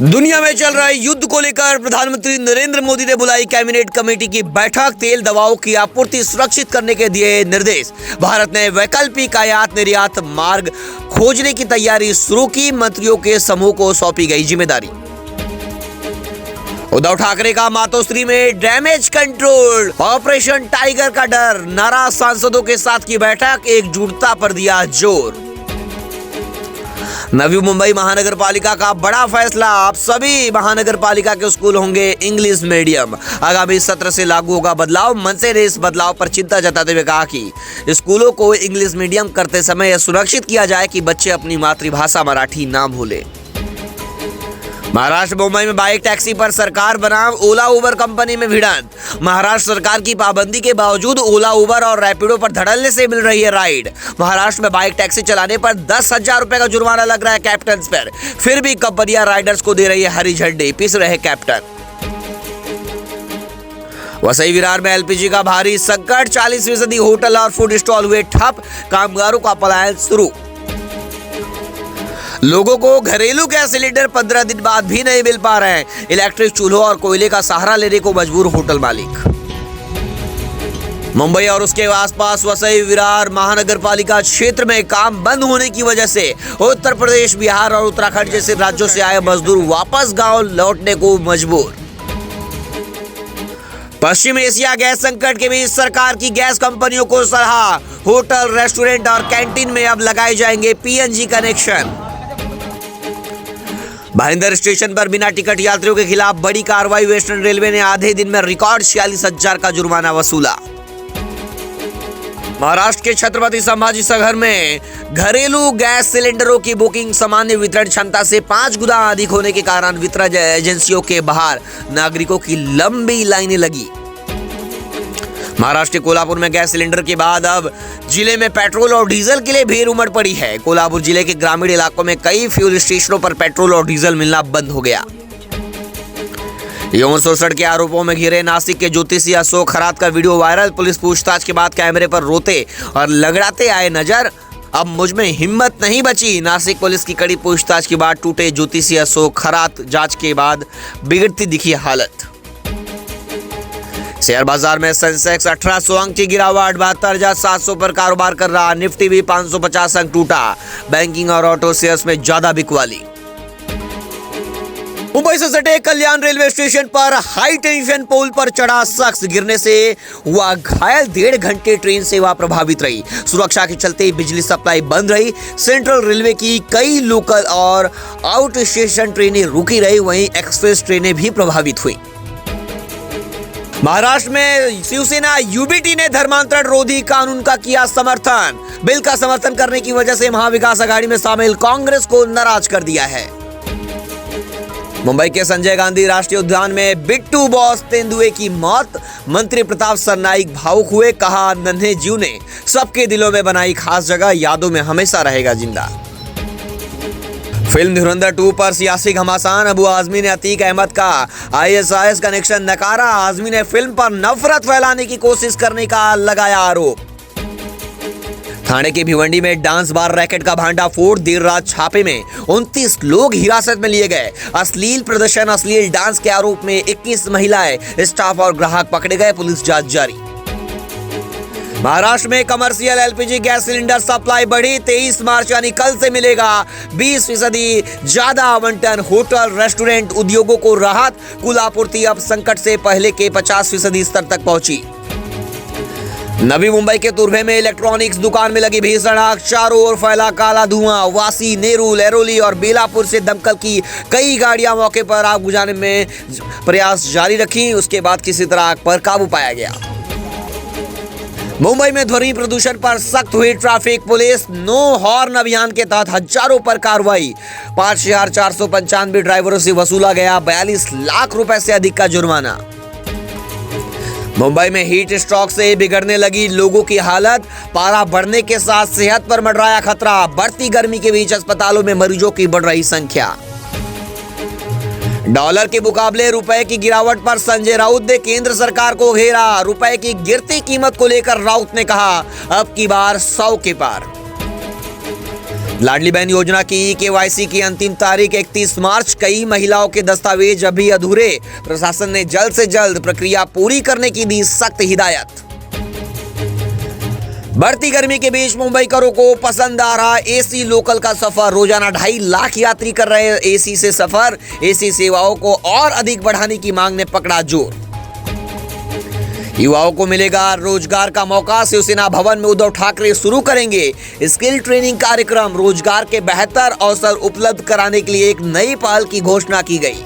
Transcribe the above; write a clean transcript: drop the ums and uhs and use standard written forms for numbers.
दुनिया में चल रहे युद्ध को लेकर प्रधानमंत्री नरेंद्र मोदी ने बुलाई कैबिनेट कमेटी की बैठक। तेल दवाओं की आपूर्ति सुरक्षित करने के दिए निर्देश। भारत ने वैकल्पिक आयात निर्यात मार्ग खोजने की तैयारी शुरू की। मंत्रियों के समूह को सौंपी गई जिम्मेदारी। उद्धव ठाकरे का मातोश्री में डैमेज कंट्रोल, ऑपरेशन टाइगर का डर। नाराज सांसदों के साथ की बैठक, एकजुटता पर दिया जोर। नवी मुंबई महानगर पालिका का बड़ा फैसला, अब सभी महानगर पालिका के स्कूल होंगे इंग्लिश मीडियम। आगामी सत्र से लागू होगा बदलाव। मंत्री ने इस बदलाव पर चिंता जताते हुए कहा कि स्कूलों को इंग्लिश मीडियम करते समय यह सुनिश्चित किया जाए कि बच्चे अपनी मातृभाषा मराठी ना भूलें। महाराष्ट्र मुंबई में बाइक टैक्सी पर सरकार बनाम ओला उबर कंपनी में भिड़ंत। महाराष्ट्र सरकार की पाबंदी के बावजूद ओला उबर और रैपिडो पर धड़ल्ले से मिल रही है राइड। महाराष्ट्र में बाइक टैक्सी चलाने पर 10,000 रुपए का जुर्माना लग रहा है कैप्टन पर। फिर भी कंपनियां राइडर्स को दे रही है हरी झंडी, पिस रहे कैप्टन। वसई विरार में एलपीजी का भारी संकट, 40% होटल और फूड स्टॉल हुए ठप। कामगारों का पलायन शुरू। लोगों को घरेलू गैस सिलेंडर 15 दिन बाद भी नहीं मिल पा रहे हैं। इलेक्ट्रिक चूल्हों और कोयले का सहारा लेने को मजबूर होटल मालिक। मुंबई और उसके आसपास वसई विरार महानगर पालिका क्षेत्र में काम बंद होने की वजह से उत्तर प्रदेश, बिहार और उत्तराखंड जैसे राज्यों से आए मजदूर वापस गांव लौटने को मजबूर। पश्चिम एशिया गैस संकट के बीच सरकार की गैस कंपनियों को सलाह, होटल, रेस्टोरेंट और कैंटीन में अब लगाए जाएंगे पीएनजी कनेक्शन। भाईंदर स्टेशन पर बिना टिकट यात्रियों के खिलाफ बड़ी कार्रवाई। वेस्टर्न रेलवे ने आधे दिन में रिकॉर्ड 46,000 का जुर्माना वसूला। महाराष्ट्र के छत्रपति संभाजी नगर में घरेलू गैस सिलेंडरों की बुकिंग सामान्य वितरण क्षमता से 5 गुना अधिक होने के कारण वितरण एजेंसियों के बाहर नागरिकों की लंबी लाइनें लगी। महाराष्ट्र के कोल्हापुर में गैस सिलेंडर के बाद अब जिले में पेट्रोल और डीजल के लिए भीड़ उमड़ पड़ी है। कोल्हापुर जिले के ग्रामीण इलाकों में कई फ्यूल स्टेशनों पर पेट्रोल और डीजल मिलना बंद हो गया। यौन शोषण के आरोपों में घिरे नासिक के ज्योतिषी अशोक खरात का वीडियो वायरल। पुलिस पूछताछ के बाद कैमरे पर रोते और लगड़ाते आए नजर। अब मुझ में हिम्मत नहीं बची। नासिक पुलिस की कड़ी पूछताछ के बाद टूटे ज्योतिषी अशोक खरात। जांच के बाद बिगड़ती दिखी हालत। शेयर बाजार में सेंसेक्स 1800 अंक की गिरावट, 72,700 पर कारोबार कर रहा। निफ्टी भी 550 अंक टूटा। बैंकिंग और ऑटो शेयर्स में ज्यादा बिकवाली। मुंबई से सटे कल्याण रेलवे स्टेशन पर हाई टेंशन पोल पर चढ़ा शख्स, गिरने से हुआ घायल। 1.5 घंटे ट्रेन सेवा प्रभावित रही। सुरक्षा के चलते बिजली सप्लाई बंद रही। सेंट्रल रेलवे की कई लोकल और आउट स्टेशन ट्रेनें रुकी रही। वहीं एक्सप्रेस ट्रेनें भी प्रभावित हुई। महाराष्ट्र में शिवसेना यूबीटी ने धर्मांतरण रोधी कानून का किया समर्थन। बिल का समर्थन करने की वजह से महाविकास आघाड़ी में शामिल कांग्रेस को नाराज कर दिया है। मुंबई के संजय गांधी राष्ट्रीय उद्यान में बिट्टू बॉस तेंदुए की मौत। मंत्री प्रताप सरनाईक भावुक हुए। कहा, नन्हे जीव ने सबके दिलों में बनाई खास जगह, यादों में हमेशा रहेगा जिंदा। फिल्म धुरंधर 2 पर सियासी घमासान। अबू आजमी ने अतीक अहमद का आईएसआईएस कनेक्शन नकारा। आजमी ने फिल्म पर नफरत फैलाने की कोशिश करने का लगाया आरोप। थाने के भिवंडी में डांस बार रैकेट का भांडाफोड़। देर रात छापे में 29 लोग हिरासत में लिए गए। अश्लील प्रदर्शन, अश्लील डांस के आरोप में 21 महिलाएं, स्टाफ और ग्राहक पकड़े गए। पुलिस जांच जारी। महाराष्ट्र में commercial LPG gas cylinder supply बढ़ी। 23 मार्च यानी कल से मिलेगा 20% ज्यादा आवंटन। होटल, रेस्टोरेंट, उद्योगों को राहत। कुल आपूर्ति अब संकट से पहले के 50% स्तर तक पहुंची। नवी मुंबई के तुर्भे में इलेक्ट्रॉनिक्स दुकान में लगी भीषण आग। चारों ओर फैला काला धुआं। वासी, नेरुल, एरोली और बेलापुर से दमकल की कई गाड़ियां मौके पर आग बुझाने में प्रयास जारी रखी। उसके बाद किसी तरह आग पर काबू पाया गया। मुंबई में ध्वनि प्रदूषण पर सख्त हुई ट्रैफिक पुलिस। नो हॉर्न अभियान के तहत हजारों पर कार्रवाई। 5,495 ड्राइवरों से वसूला गया 42 लाख रुपए से अधिक का जुर्माना। मुंबई में हीट स्ट्रोक से बिगड़ने लगी लोगों की हालत। पारा बढ़ने के साथ सेहत पर मंडराया खतरा। बढ़ती गर्मी के बीच अस्पतालों में मरीजों की बढ़ रही संख्या। डॉलर के मुकाबले रुपए की गिरावट पर संजय राउत ने केंद्र सरकार को घेरा। रुपए की गिरती कीमत को लेकर राउत ने कहा, अब की बार 100 के पार। लाडली बहन योजना की केवाईसी की अंतिम तारीख 31 मार्च। कई महिलाओं के दस्तावेज अभी अधूरे। प्रशासन ने जल्द से जल्द प्रक्रिया पूरी करने की दी सख्त हिदायत। बढ़ती गर्मी के बीच मुंबईकरों को पसंद आ रहा एसी लोकल का सफर। रोजाना 2.5 लाख यात्री कर रहे एसी से सफर। एसी सेवाओं को और अधिक बढ़ाने की मांग ने पकड़ा जोर। युवाओं को मिलेगा रोजगार का मौका। शिवसेना भवन में उद्धव ठाकरे शुरू करेंगे स्किल ट्रेनिंग कार्यक्रम। रोजगार के बेहतर अवसर उपलब्ध कराने के लिए एक नई पहल की घोषणा की गई।